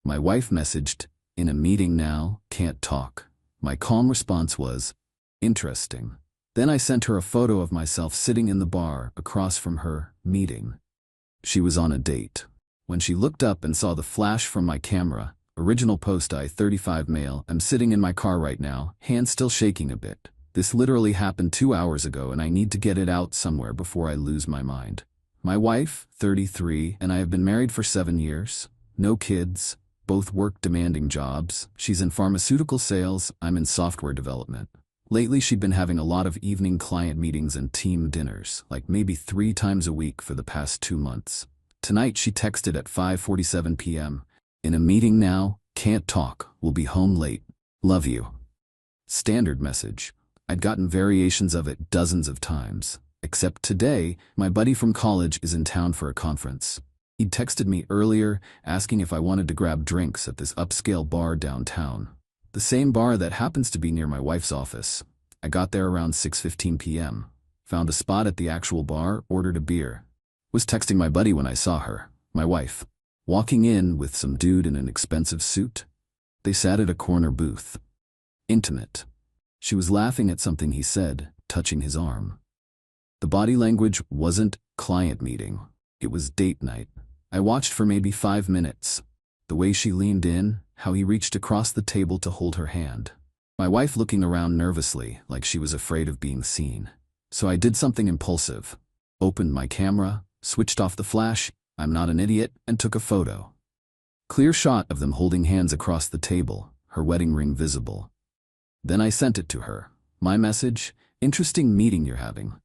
My wife messaged, "In a meeting now, can't talk." My calm response was, "Interesting." Then I sent her a photo of myself sitting in the bar across from her meeting. She was on a date. When she looked up and saw the flash from my camera, original post I-35 male, "I'm sitting in my car right now, hands still shaking a bit. This literally happened 2 hours ago and I need to get it out somewhere before I lose my mind." My wife, 33, and I have been married for 7 years. No kids, both work demanding jobs. She's in pharmaceutical sales, I'm in software development. Lately she'd been having a lot of evening client meetings and team dinners, like maybe 3 times a week for the past 2 months. Tonight she texted at 5:47 p.m. "In a meeting now, can't talk, will be home late. Love you." Standard message. I'd gotten variations of it dozens of times. Except today, my buddy from college is in town for a conference. He'd texted me earlier, asking if I wanted to grab drinks at this upscale bar downtown. The same bar that happens to be near my wife's office. I got there around 6:15 p.m. Found a spot at the actual bar, ordered a beer. Was texting my buddy when I saw her, my wife, walking in with some dude in an expensive suit. They sat at a corner booth. Intimate. She was laughing at something he said, touching his arm. The body language wasn't client meeting. It was date night. I watched for maybe 5 minutes. The way she leaned in, how he reached across the table to hold her hand. My wife looking around nervously, like she was afraid of being seen. So I did something impulsive. Opened my camera, switched off the flash, I'm not an idiot, and took a photo. Clear shot of them holding hands across the table, her wedding ring visible. Then I sent it to her. My message, "Interesting meeting you're having."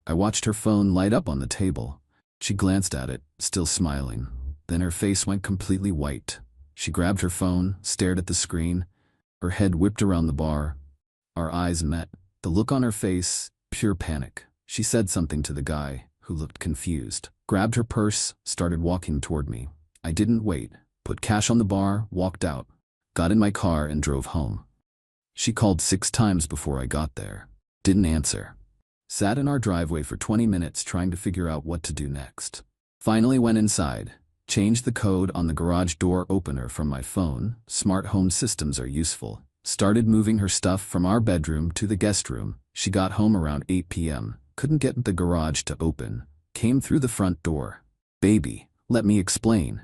I watched her phone light up on the table. She glanced at it, still smiling. Then her face went completely white. She grabbed her phone, stared at the screen. Her head whipped around the bar. Our eyes met. The look on her face, pure panic. She said something to the guy, who looked confused. Grabbed her purse, started walking toward me. I didn't wait. Put cash on the bar, walked out. Got in my car and drove home. She called 6 times before I got there. Didn't answer. Sat in our driveway for 20 minutes trying to figure out what to do next. Finally went inside. Changed the code on the garage door opener from my phone. Smart home systems are useful. Started moving her stuff from our bedroom to the guest room. She got home around 8 p.m. Couldn't get the garage to open. Came through the front door. "Baby, let me explain."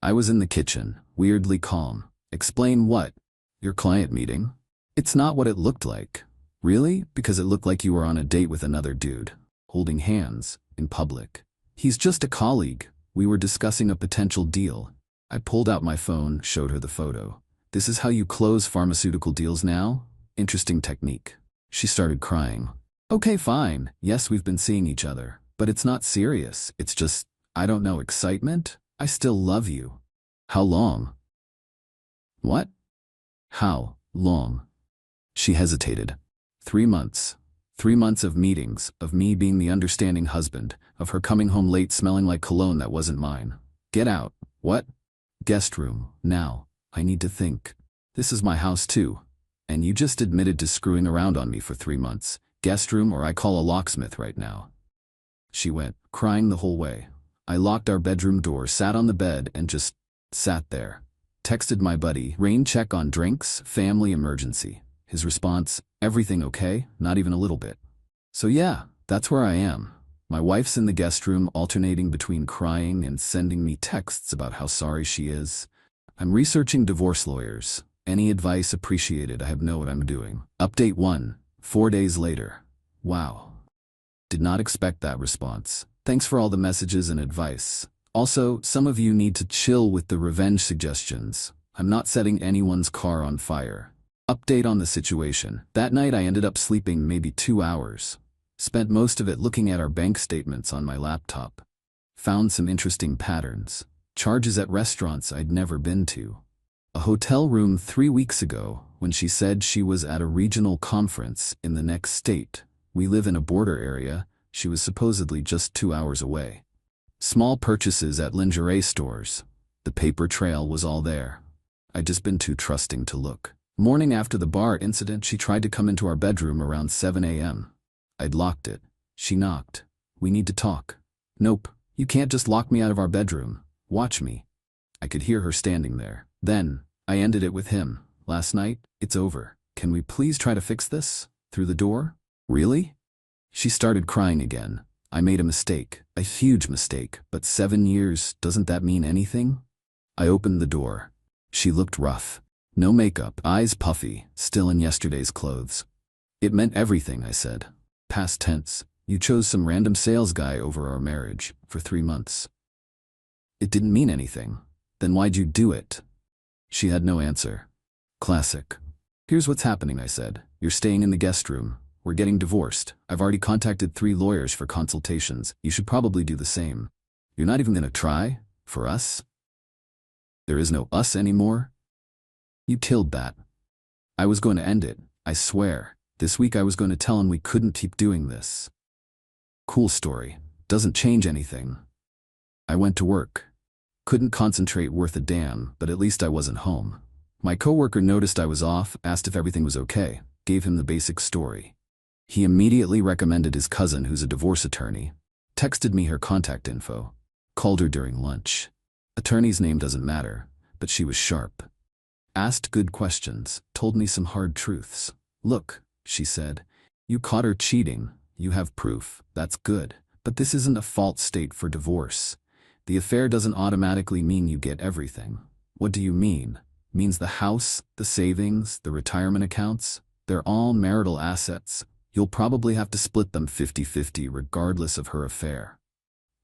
I was in the kitchen, weirdly calm. "Explain what?" "Your client meeting." "It's not what it looked like." "Really? Because it looked like you were on a date with another dude, holding hands, in public." "He's just a colleague. We were discussing a potential deal." I pulled out my phone, showed her the photo. "This is how you close pharmaceutical deals now? Interesting technique." She started crying. "Okay, fine. Yes, we've been seeing each other. But it's not serious. It's just, I don't know, excitement? I still love you." "How long?" "What?" "How long?" She hesitated. 3 months. 3 months of meetings, of me being the understanding husband, of her coming home late smelling like cologne that wasn't mine. "Get out." "What?" "Guest room, now. I need to think. This is my house too. And you just admitted to screwing around on me for 3 months. Guest room or I call a locksmith right now." She went, crying the whole way. I locked our bedroom door, sat on the bed, and just sat there. Texted my buddy, "Rain check on drinks, family emergency." His response, "Everything okay? Not even a little bit." So yeah, that's where I am. My wife's in the guest room, alternating between crying and sending me texts about how sorry she is. I'm researching divorce lawyers. Any advice appreciated, I have know what I'm doing. Update 1, 4 days later. Wow. Did not expect that response. Thanks for all the messages and advice. Also, some of you need to chill with the revenge suggestions. I'm not setting anyone's car on fire. Update on the situation. That night I ended up sleeping maybe 2 hours. Spent most of it looking at our bank statements on my laptop. Found some interesting patterns. Charges at restaurants I'd never been to. A hotel room 3 weeks ago when she said she was at a regional conference in the next state. We live in a border area. She was supposedly just 2 hours away. Small purchases at lingerie stores. The paper trail was all there. I'd just been too trusting to look. Morning after the bar incident, she tried to come into our bedroom around 7 a.m. I'd locked it. She knocked. "We need to talk." "Nope, you can't just lock me out of our bedroom. Watch me." I could hear her standing there. Then, I ended it with him. Last night, it's over. Can we please try to fix this? Through the door? Really? She started crying again. I made a mistake, a huge mistake, but 7 years, doesn't that mean anything? I opened the door. She looked rough. No makeup, eyes puffy, still in yesterday's clothes. It meant everything, I said. Past tense. You chose some random sales guy over our marriage, for 3 months. It didn't mean anything. Then why'd you do it? She had no answer. Classic. Here's what's happening, I said. You're staying in the guest room. We're getting divorced. I've already contacted 3 lawyers for consultations. You should probably do the same. You're not even gonna try? For us? There is no us anymore? You killed that. I was going to end it, I swear. This week I was going to tell him we couldn't keep doing this. Cool story. Doesn't change anything. I went to work. Couldn't concentrate worth a damn, but at least I wasn't home. My coworker noticed I was off, asked if everything was okay, gave him the basic story. He immediately recommended his cousin, who's a divorce attorney. Texted me her contact info. Called her during lunch. Attorney's name doesn't matter, but she was sharp. Asked good questions, told me some hard truths. Look, she said, you caught her cheating. You have proof. That's good. But this isn't a fault state for divorce. The affair doesn't automatically mean you get everything. What do you mean? Means the house, the savings, the retirement accounts? They're all marital assets. You'll probably have to split them 50-50 regardless of her affair.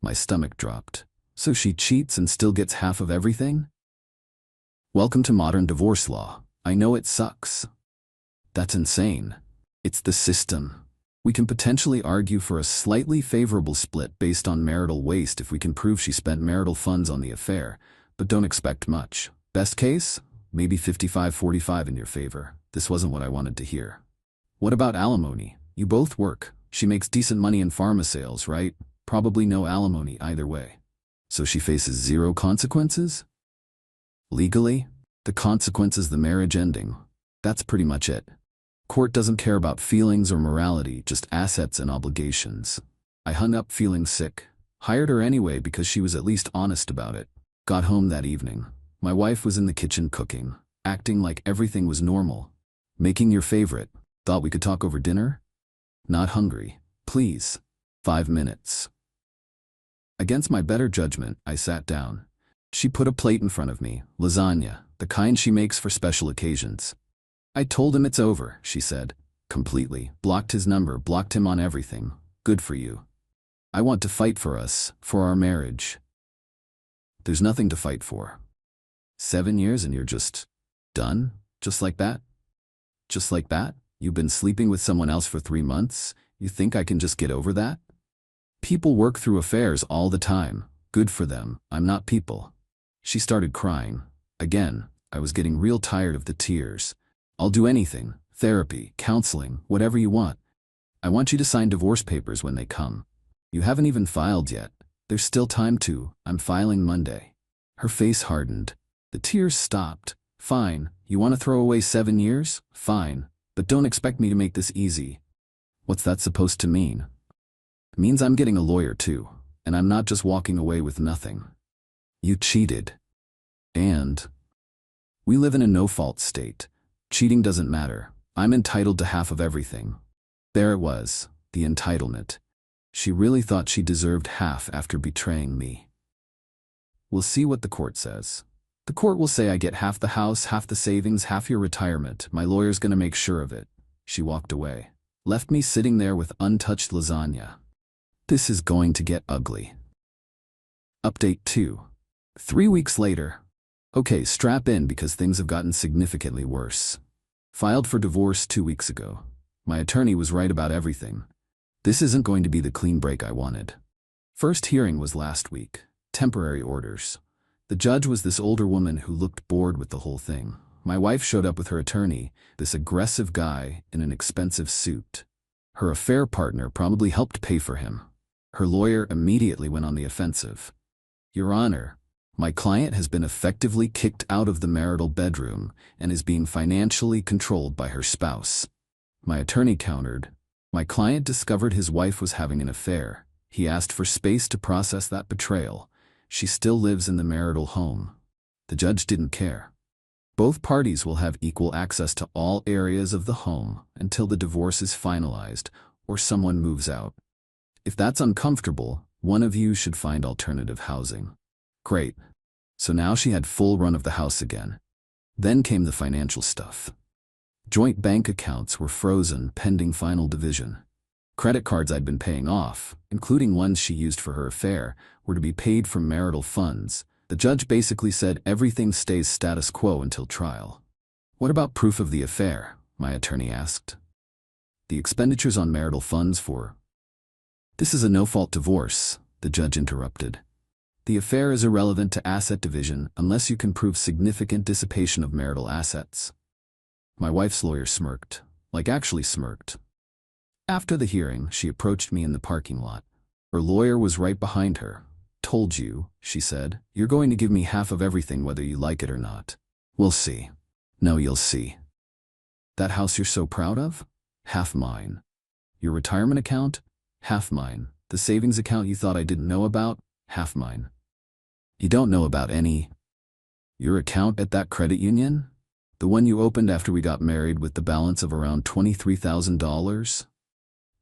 My stomach dropped. So she cheats and still gets half of everything? Welcome to modern divorce law. I know it sucks. That's insane. It's the system. We can potentially argue for a slightly favorable split based on marital waste if we can prove she spent marital funds on the affair, but don't expect much. Best case? Maybe 55-45 in your favor. This wasn't what I wanted to hear. What about alimony? You both work. She makes decent money in pharma sales, right? Probably no alimony either way. So she faces 0 consequences? Legally, the consequence is the marriage ending. That's pretty much it. Court doesn't care about feelings or morality, just assets and obligations. I hung up feeling sick. Hired her anyway because she was at least honest about it. Got home that evening. My wife was in the kitchen cooking, acting like everything was normal. Making your favorite. Thought we could talk over dinner? Not hungry. Please. 5 minutes. Against my better judgment, I sat down. She put a plate in front of me, lasagna, the kind she makes for special occasions. I told him it's over, she said. Completely. Blocked his number, blocked him on everything. Good for you. I want to fight for us, for our marriage. There's nothing to fight for. 7 years and you're just done? Just like that? Just like that? You've been sleeping with someone else for 3 months? You think I can just get over that? People work through affairs all the time. Good for them. I'm not people. She started crying. Again, I was getting real tired of the tears. I'll do anything. Therapy, counseling, whatever you want. I want you to sign divorce papers when they come. You haven't even filed yet. There's still time to. I'm filing Monday. Her face hardened. The tears stopped. Fine. You want to throw away 7 years? Fine. But don't expect me to make this easy. What's that supposed to mean? It means I'm getting a lawyer too, and I'm not just walking away with nothing. You cheated. And we live in a no-fault state. Cheating doesn't matter. I'm entitled to half of everything. There it was, the entitlement. She really thought she deserved half after betraying me. We'll see what the court says. The court will say I get half the house, half the savings, half your retirement. My lawyer's gonna make sure of it. She walked away. Left me sitting there with untouched lasagna. This is going to get ugly. Update 2. 3 weeks later. Okay, strap in because things have gotten significantly worse. Filed for divorce 2 weeks ago. My attorney was right about everything. This isn't going to be the clean break I wanted. First hearing was last week. Temporary orders. The judge was this older woman who looked bored with the whole thing. My wife showed up with her attorney, this aggressive guy in an expensive suit. Her affair partner probably helped pay for him. Her lawyer immediately went on the offensive. Your Honor, my client has been effectively kicked out of the marital bedroom and is being financially controlled by her spouse. My attorney countered. My client discovered his wife was having an affair. He asked for space to process that betrayal. She still lives in the marital home. The judge didn't care. Both parties will have equal access to all areas of the home until the divorce is finalized or someone moves out. If that's uncomfortable, one of you should find alternative housing. Great. So now she had full run of the house again. Then came the financial stuff. Joint bank accounts were frozen pending final division. Credit cards I'd been paying off, including ones she used for her affair, were to be paid from marital funds. The judge basically said everything stays status quo until trial. What about proof of the affair? My attorney asked. The expenditures on marital funds for... This is a no-fault divorce, the judge interrupted. The affair is irrelevant to asset division unless you can prove significant dissipation of marital assets. My wife's lawyer smirked, like actually smirked. After the hearing, she approached me in the parking lot. Her lawyer was right behind her. Told you, she said, you're going to give me half of everything whether you like it or not. We'll see. No, you'll see. That house you're so proud of? Half mine. Your retirement account? Half mine. The savings account you thought I didn't know about? Half mine. You don't know about any. Your account at that credit union? The one you opened after we got married with the balance of around $23,000?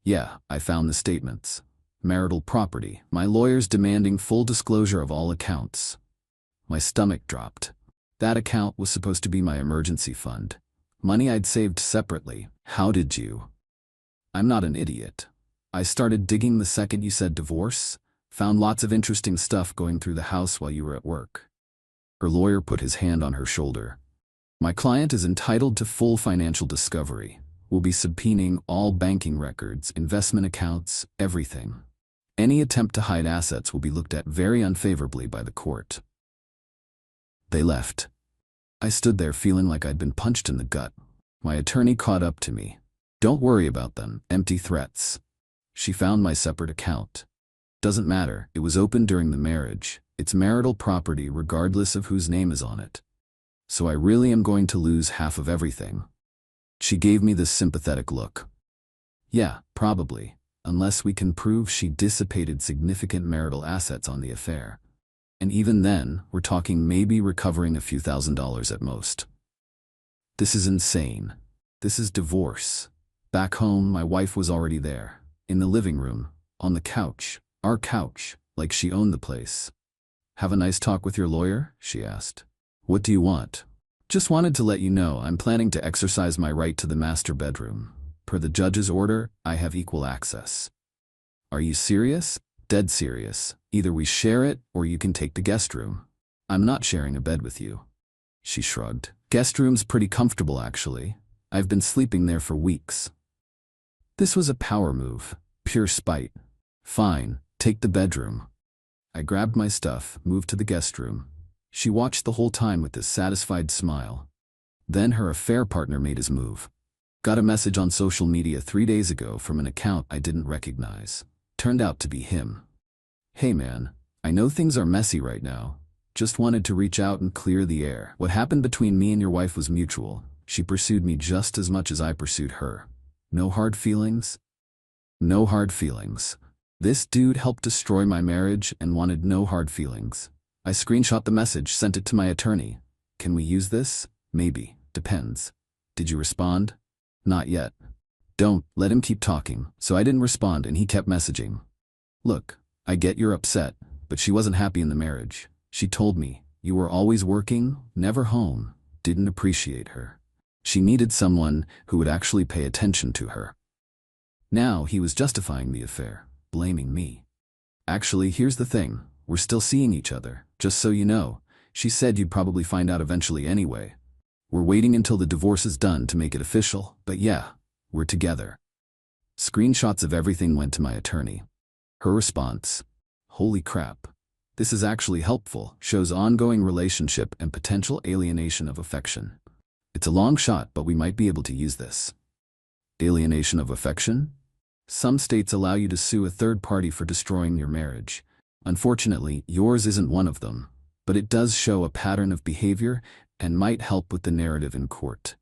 Yeah, I found the statements. Marital property. My lawyer's demanding full disclosure of all accounts. My stomach dropped. That account was supposed to be my emergency fund. Money I'd saved separately. How did you? I'm not an idiot. I started digging the second you said divorce. Found lots of interesting stuff going through the house while you were at work. Her lawyer put his hand on her shoulder. My client is entitled to full financial discovery. We'll be subpoenaing all banking records, investment accounts, everything. Any attempt to hide assets will be looked at very unfavorably by the court. They left. I stood there feeling like I'd been punched in the gut. My attorney caught up to me. Don't worry about them, empty threats. She found my separate account. Doesn't matter, it was opened during the marriage. It's marital property regardless of whose name is on it. So I really am going to lose half of everything. She gave me this sympathetic look. Yeah, probably. Unless we can prove she dissipated significant marital assets on the affair. And even then, we're talking maybe recovering a few $1,000s at most. This is insane. This is divorce. Back home, my wife was already there. In the living room. On the couch. Our couch. Like she owned the place. Have a nice talk with your lawyer? She asked. What do you want? Just wanted to let you know I'm planning to exercise my right to the master bedroom. Per the judge's order, I have equal access. Are you serious? Dead serious. Either we share it, or you can take the guest room. I'm not sharing a bed with you. She shrugged. Guest room's pretty comfortable, actually. I've been sleeping there for weeks. This was a power move. Pure spite. Fine, take the bedroom. I grabbed my stuff, moved to the guest room. She watched the whole time with this satisfied smile. Then her affair partner made his move. Got a message on social media 3 days ago from an account I didn't recognize. Turned out to be him. Hey man, I know things are messy right now. Just wanted to reach out and clear the air. What happened between me and your wife was mutual. She pursued me just as much as I pursued her. No hard feelings? No hard feelings. This dude helped destroy my marriage and wanted no hard feelings. I screenshot the message, sent it to my attorney. Can we use this? Maybe. Depends. Did you respond? Not yet. Don't let him keep talking. So I didn't respond and he kept messaging. Look, I get you're upset, but she wasn't happy in the marriage. She told me, you were always working, never home, didn't appreciate her. She needed someone who would actually pay attention to her. Now he was justifying the affair, blaming me. Actually, here's the thing. We're still seeing each other, just so you know. She said you'd probably find out eventually anyway. We're waiting until the divorce is done to make it official, but yeah, we're together. Screenshots of everything went to my attorney. Her response, holy crap. This is actually helpful, shows ongoing relationship and potential alienation of affection. It's a long shot, but we might be able to use this. Alienation of affection? Some states allow you to sue a third party for destroying your marriage. Unfortunately, yours isn't one of them, but it does show a pattern of behavior and might help with the narrative in court.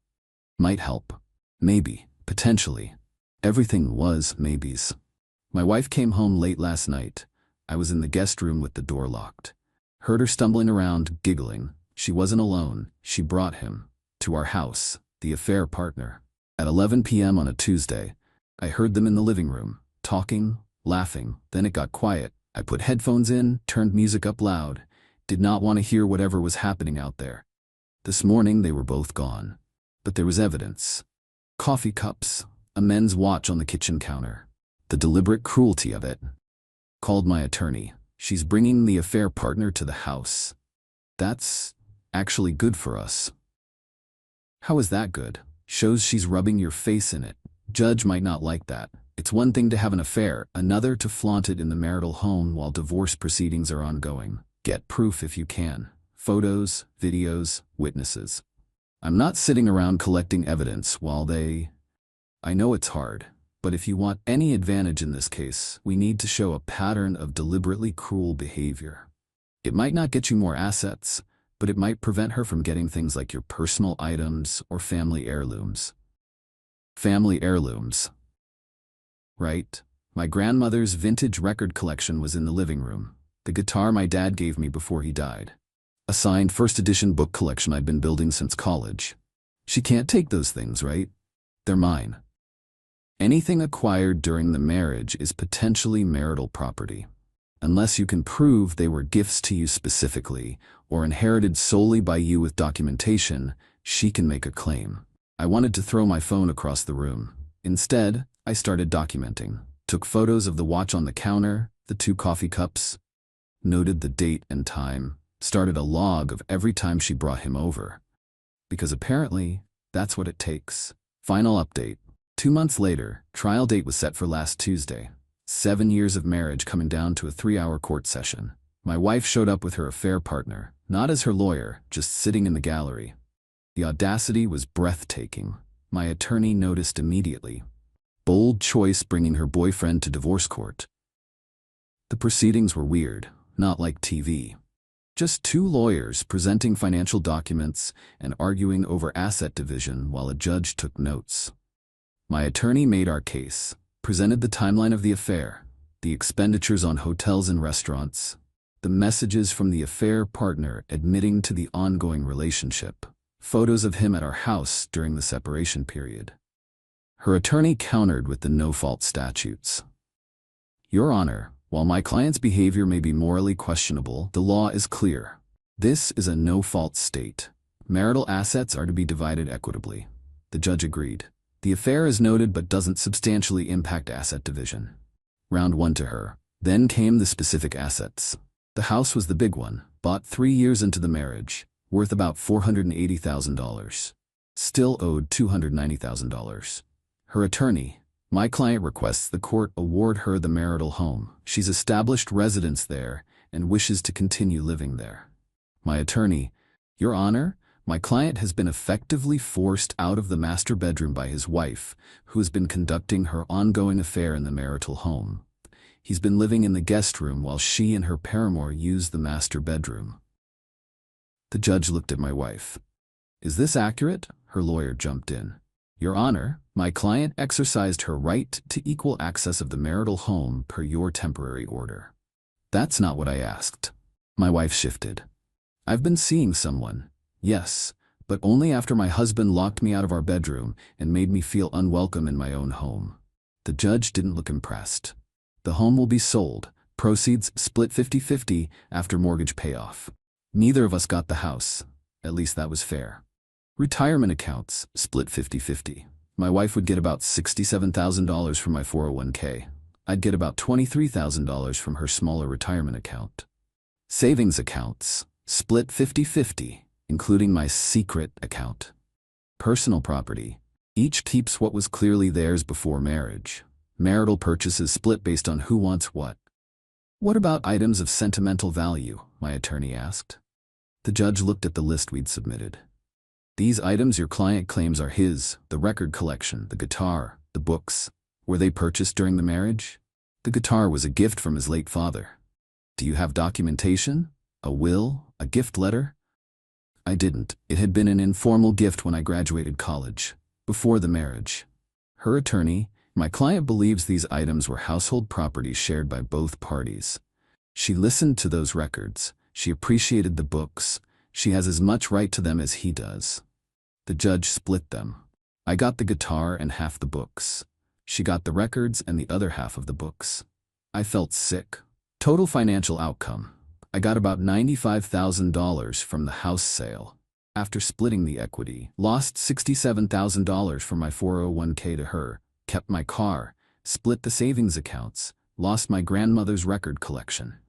Might help. Maybe. Potentially. Everything was maybes. My wife came home late last night. I was in the guest room with the door locked. Heard her stumbling around, giggling. She wasn't alone. She brought him to our house, the affair partner. At 11 p.m. on a Tuesday, I heard them in the living room, talking, laughing. Then it got quiet. I put headphones in, turned music up loud, did not want to hear whatever was happening out there. This morning they were both gone. But there was evidence. Coffee cups, a men's watch on the kitchen counter. The deliberate cruelty of it. Called my attorney. She's bringing the affair partner to the house. That's actually good for us. How is that good? Shows she's rubbing your face in it. Judge might not like that. It's one thing to have an affair, another to flaunt it in the marital home while divorce proceedings are ongoing. Get proof if you can. Photos, videos, witnesses. I'm not sitting around collecting evidence while I know it's hard, but if you want any advantage in this case, we need to show a pattern of deliberately cruel behavior. It might not get you more assets, but it might prevent her from getting things like your personal items or family heirlooms. Family heirlooms. Right? My grandmother's vintage record collection was in the living room. The guitar my dad gave me before he died. A signed first edition book collection I'd been building since college. She can't take those things, right? They're mine. Anything acquired during the marriage is potentially marital property. Unless you can prove they were gifts to you specifically, or inherited solely by you with documentation, she can make a claim. I wanted to throw my phone across the room. Instead, I started documenting. Took photos of the watch on the counter, the 2 coffee cups, noted the date and time, started a log of every time she brought him over. Because apparently, that's what it takes. Final update. 2 months later, trial date was set for last Tuesday. 7 years of marriage coming down to a 3-hour court session. My wife showed up with her affair partner, not as her lawyer, just sitting in the gallery. The audacity was breathtaking. My attorney noticed immediately. Bold choice bringing her boyfriend to divorce court. The proceedings were weird, not like TV. Just 2 lawyers presenting financial documents and arguing over asset division while a judge took notes. My attorney made our case, presented the timeline of the affair, the expenditures on hotels and restaurants, the messages from the affair partner admitting to the ongoing relationship, photos of him at our house during the separation period. Her attorney countered with the no-fault statutes. Your Honor, while my client's behavior may be morally questionable, the law is clear. This is a no-fault state. Marital assets are to be divided equitably. The judge agreed. The affair is noted but doesn't substantially impact asset division. Round 1 to her. Then came the specific assets. The house was the big one, bought 3 years into the marriage, worth about $480,000. Still owed $290,000. Her attorney, my client, requests the court award her the marital home. She's established residence there and wishes to continue living there. My attorney, Your Honor, my client has been effectively forced out of the master bedroom by his wife, who has been conducting her ongoing affair in the marital home. He's been living in the guest room while she and her paramour use the master bedroom. The judge looked at my wife. Is this accurate? Her lawyer jumped in. Your Honor, my client exercised her right to equal access of the marital home per your temporary order. That's not what I asked. My wife shifted. I've been seeing someone. Yes, but only after my husband locked me out of our bedroom and made me feel unwelcome in my own home. The judge didn't look impressed. The home will be sold, proceeds split 50-50 after mortgage payoff. Neither of us got the house. At least that was fair. Retirement accounts, split 50-50. My wife would get about $67,000 from my 401k. I'd get about $23,000 from her smaller retirement account. Savings accounts, split 50-50, including my secret account. Personal property, each keeps what was clearly theirs before marriage. Marital purchases split based on who wants what. What about items of sentimental value? My attorney asked. The judge looked at the list we'd submitted. These items your client claims are his, the record collection, the guitar, the books. Were they purchased during the marriage? The guitar was a gift from his late father. Do you have documentation? A will? A gift letter? I didn't. It had been an informal gift when I graduated college, before the marriage. Her attorney, my client, believes these items were household property shared by both parties. She listened to those records. She appreciated the books. She has as much right to them as he does. The judge split them. I got the guitar and half the books. She got the records and the other half of the books. I felt sick. Total financial outcome. I got about $95,000 from the house sale. After splitting the equity, lost $67,000 from my 401k to her, kept my car, split the savings accounts, lost my grandmother's record collection.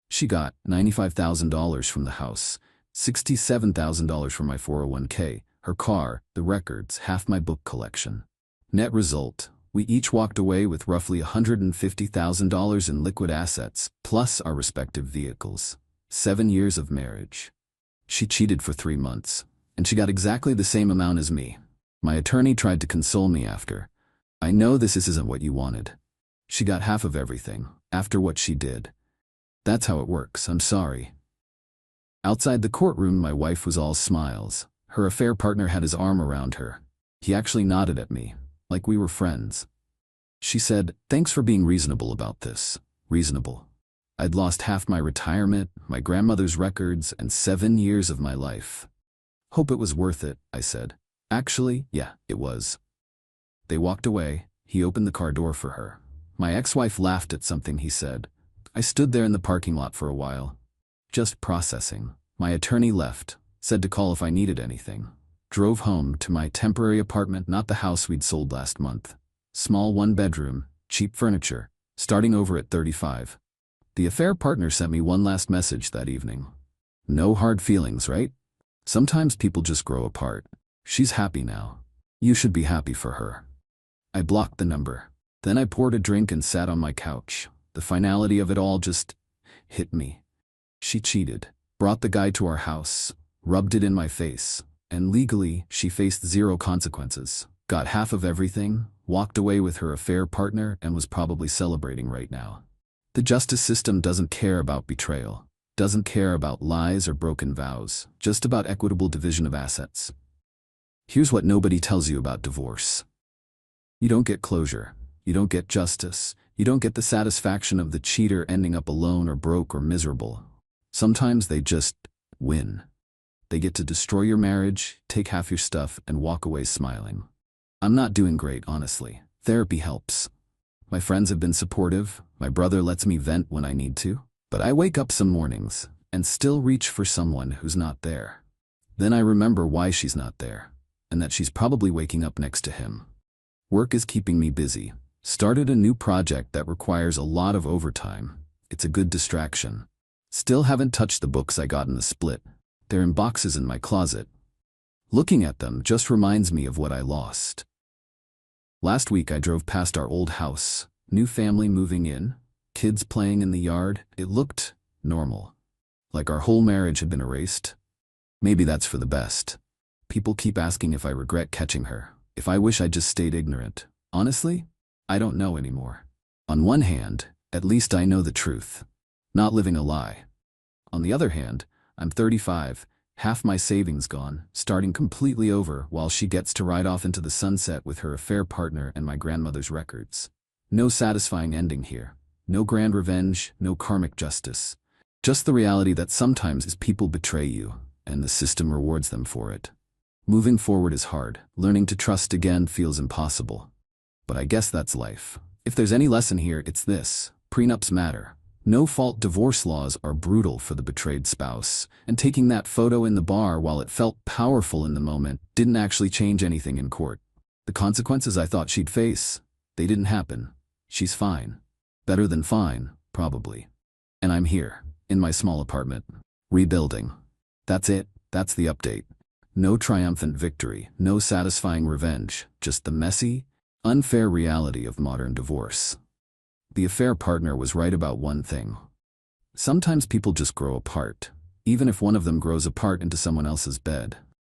She got $95,000 from the house, $67,000 from my 401k, her car, the records, half my book collection. Net result, we each walked away with roughly $150,000 in liquid assets, plus our respective vehicles. 7 years of marriage. She cheated for 3 months, and she got exactly the same amount as me. My attorney tried to console me after. I know this isn't what you wanted. She got half of everything, after what she did. That's how it works, I'm sorry. Outside the courtroom, my wife was all smiles. Her affair partner had his arm around her. He actually nodded at me, like we were friends. She said, "Thanks for being reasonable about this." Reasonable. I'd lost half my retirement, my grandmother's records, and 7 years of my life. Hope it was worth it, I said. Actually, yeah, it was. They walked away. He opened the car door for her. My ex-wife laughed at something he said. I stood there in the parking lot for a while. Just processing. My attorney left, said to call if I needed anything. Drove home to my temporary apartment, not the house we'd sold last month. Small 1-bedroom, cheap furniture, starting over at 35. The affair partner sent me one last message that evening. No hard feelings, right? Sometimes people just grow apart. She's happy now. You should be happy for her. I blocked the number. Then I poured a drink and sat on my couch. The finality of it all just hit me. She cheated, brought the guy to our house, rubbed it in my face, and legally, she faced 0 consequences. Got half of everything, walked away with her affair partner, and was probably celebrating right now. The justice system doesn't care about betrayal, doesn't care about lies or broken vows, just about equitable division of assets. Here's what nobody tells you about divorce. You don't get closure, you don't get justice, you don't get the satisfaction of the cheater ending up alone or broke or miserable. Sometimes they just win. They get to destroy your marriage, take half your stuff, and walk away smiling. I'm not doing great, honestly. Therapy helps. My friends have been supportive, my brother lets me vent when I need to, but I wake up some mornings and still reach for someone who's not there. Then I remember why she's not there, and that she's probably waking up next to him. Work is keeping me busy. Started a new project that requires a lot of overtime. It's a good distraction. Still haven't touched the books I got in the split. They're in boxes in my closet. Looking at them just reminds me of what I lost. Last week I drove past our old house, new family moving in, kids playing in the yard. It looked normal, like our whole marriage had been erased. Maybe that's for the best. People keep asking if I regret catching her, if I wish I just stayed ignorant. Honestly, I don't know anymore. On one hand, at least I know the truth, not living a lie. On the other hand, I'm 35, half my savings gone, starting completely over while she gets to ride off into the sunset with her affair partner and my grandmother's records. No satisfying ending here. No grand revenge, no karmic justice. Just the reality that sometimes people betray you, and the system rewards them for it. Moving forward is hard. Learning to trust again feels impossible. But I guess that's life. If there's any lesson here, it's this. Prenups matter. No-fault divorce laws are brutal for the betrayed spouse, and taking that photo in the bar while it felt powerful in the moment didn't actually change anything in court. The consequences I thought she'd face, they didn't happen. She's fine. Better than fine, probably. And I'm here, in my small apartment, rebuilding. That's it, that's the update. No triumphant victory, no satisfying revenge, just the messy, unfair reality of modern divorce. The affair partner was right about one thing. Sometimes people just grow apart, even if one of them grows apart into someone else's bed.